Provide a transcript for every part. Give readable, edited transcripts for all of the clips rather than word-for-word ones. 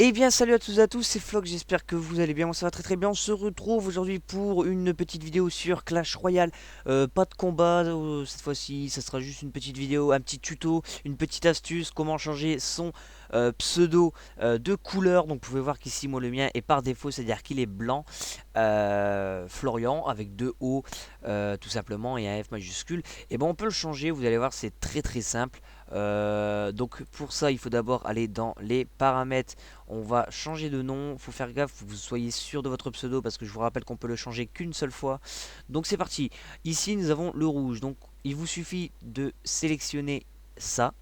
Eh bien salut à tous et à tous, c'est Flock, j'espère que vous allez bien, moi ça va très très bien. On se retrouve aujourd'hui pour une petite vidéo sur Clash Royale. Pas de combat cette fois-ci, ça sera juste une petite vidéo, un petit tuto, une petite astuce, comment changer son pseudo de couleur. Donc vous pouvez voir qu'ici moi le mien est par défaut, c'est-à-dire qu'il est blanc, Florian avec deux O tout simplement et un F majuscule. Et ben on peut le changer, vous allez voir c'est très très simple. Donc pour ça il faut d'abord aller dans les paramètres. On va changer de nom, faut faire gaffe, faut que vous soyez sûr de votre pseudo parce que je vous rappelle qu'on peut le changer qu'une seule fois. Donc c'est parti. Ici nous avons le rouge, donc il vous suffit de sélectionner ça,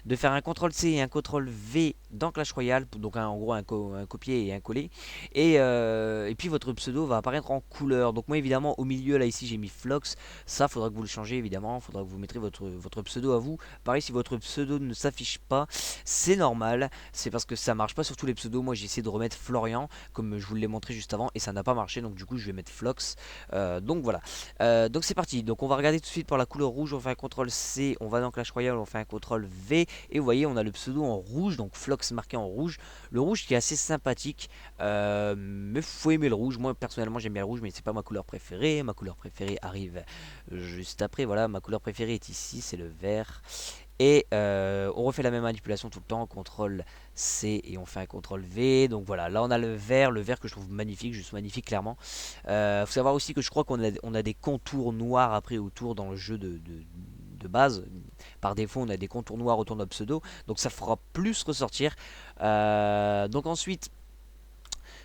de faire un CTRL-C et un CTRL-V dans Clash Royale, donc en gros un copier et un coller, et puis votre pseudo va apparaître en couleur. Donc moi évidemment au milieu là ici j'ai mis Flox, ça faudra que vous le changez évidemment, faudra que vous mettrez votre pseudo à vous. Pareil, si votre pseudo ne s'affiche pas, c'est normal, c'est parce que ça marche pas sur tous les pseudos. Moi j'ai essayé de remettre Florian comme je vous l'ai montré juste avant et ça n'a pas marché, donc du coup je vais mettre Flox. Donc voilà. Donc c'est parti, donc on va regarder tout de suite par la couleur rouge, on fait un CTRL-C, on va dans Clash Royale, on fait un CTRL-V. Et vous voyez, on a le pseudo en rouge, donc Flox marqué en rouge. Le rouge qui est assez sympathique, mais faut aimer le rouge. Moi personnellement j'aime bien le rouge, mais c'est pas ma couleur préférée. Ma couleur préférée arrive juste après. Voilà, ma couleur préférée est ici, c'est le vert. Et on refait la même manipulation tout le temps, CTRL C et on fait un CTRL V. Donc voilà, là on a le vert que je trouve magnifique, juste magnifique clairement. Faut savoir aussi que je crois qu'on a des contours noirs après autour dans le jeu de base. Par défaut on a des contours noirs autour de notre pseudo, donc ça fera plus ressortir. Donc ensuite,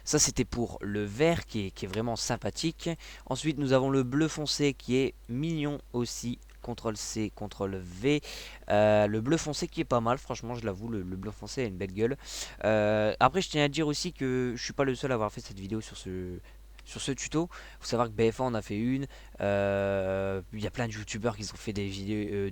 ça c'était pour le vert qui est vraiment sympathique. Ensuite nous avons le bleu foncé qui est mignon aussi. CTRL C, CTRL V. Le bleu foncé qui est pas mal, franchement je l'avoue, le bleu foncé a une belle gueule. Après je tiens à dire aussi que je suis pas le seul à avoir fait cette vidéo sur ce tuto. Faut savoir que BF1 en a fait une. Il y a plein de youtubeurs qui ont fait des vidéos,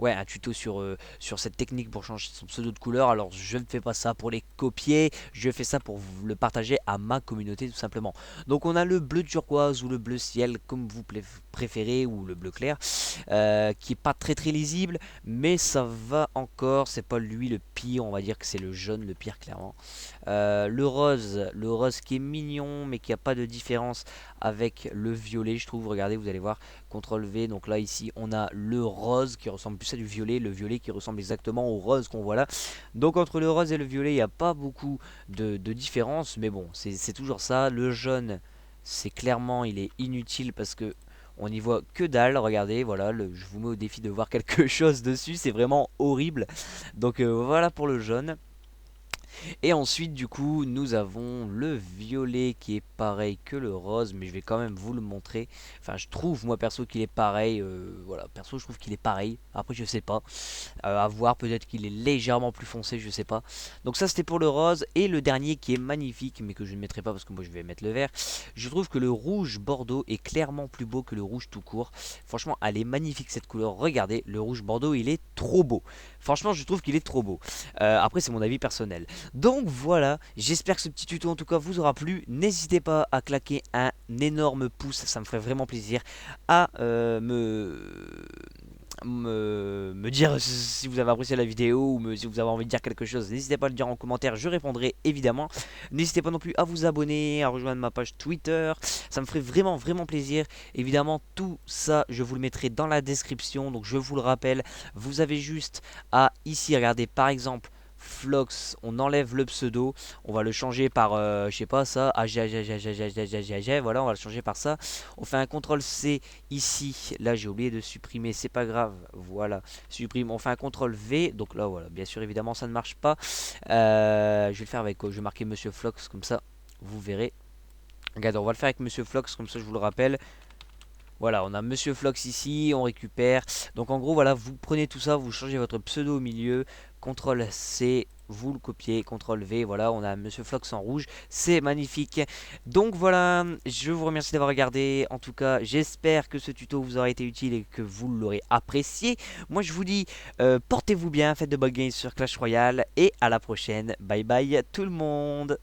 ouais, un tuto sur cette technique pour changer son pseudo de couleur. Alors je ne fais pas ça pour les copier, je fais ça pour le partager à ma communauté tout simplement. Donc on a le bleu turquoise ou le bleu ciel comme vous préférez, ou le bleu clair, qui est pas très très lisible, mais ça va encore. C'est pas lui le pire, on va dire que c'est le jaune le pire clairement. Le rose qui est mignon mais qui a pas de différence avec le violet, je trouve. Regardez, vous allez voir, CTRL V. Donc là ici on a le rose qui ressemble plus à du violet, le violet qui ressemble exactement au rose qu'on voit là. Donc entre le rose et le violet il n'y a pas beaucoup de différence, mais bon c'est toujours ça. Le jaune, c'est clairement, il est inutile parce que on n'y voit que dalle. Regardez, voilà, je vous mets au défi de voir quelque chose dessus, c'est vraiment horrible. Donc voilà pour le jaune. Et ensuite du coup nous avons le violet qui est pareil que le rose, mais je vais quand même vous le montrer. Enfin je trouve moi perso qu'il est pareil, voilà, perso je trouve qu'il est pareil. Après je sais pas, à voir, peut-être qu'il est légèrement plus foncé, je sais pas. Donc ça c'était pour le rose. Et le dernier qui est magnifique mais que je ne mettrai pas parce que moi je vais mettre le vert. Je trouve que le rouge bordeaux est clairement plus beau que le rouge tout court. Franchement elle est magnifique cette couleur, regardez, le rouge bordeaux il est trop beau. Franchement je trouve qu'il est trop beau. Après c'est mon avis personnel. Donc voilà, j'espère que ce petit tuto en tout cas vous aura plu. N'hésitez pas à claquer un énorme pouce, ça me ferait vraiment plaisir. À me dire si vous avez apprécié la vidéo, ou si vous avez envie de dire quelque chose. N'hésitez pas à le dire en commentaire, je répondrai évidemment. N'hésitez pas non plus à vous abonner, à rejoindre ma page Twitter, ça me ferait vraiment vraiment plaisir. Évidemment tout ça je vous le mettrai dans la description. Donc je vous le rappelle, vous avez juste à ici regarder par exemple Flox, on enlève le pseudo, on va le changer par, je sais pas ça, voilà, on va le changer par ça. On fait un CTRL C ici, là j'ai oublié de supprimer, c'est pas grave, voilà, supprime. On fait un CTRL V, donc là voilà, bien sûr évidemment ça ne marche pas. Je vais le faire avec, je vais marquer Monsieur Flox comme ça, vous verrez. Regardez, on va le faire avec Monsieur Flox, comme ça je vous le rappelle. Voilà, on a Monsieur Flox ici, on récupère. Donc en gros, voilà, vous prenez tout ça, vous changez votre pseudo au milieu, CTRL C, vous le copiez, CTRL V, voilà, on a Monsieur Flox en rouge, c'est magnifique. Donc voilà, je vous remercie d'avoir regardé. En tout cas, j'espère que ce tuto vous aura été utile et que vous l'aurez apprécié. Moi, je vous dis, portez-vous bien, faites de bonnes games sur Clash Royale et à la prochaine. Bye bye tout le monde.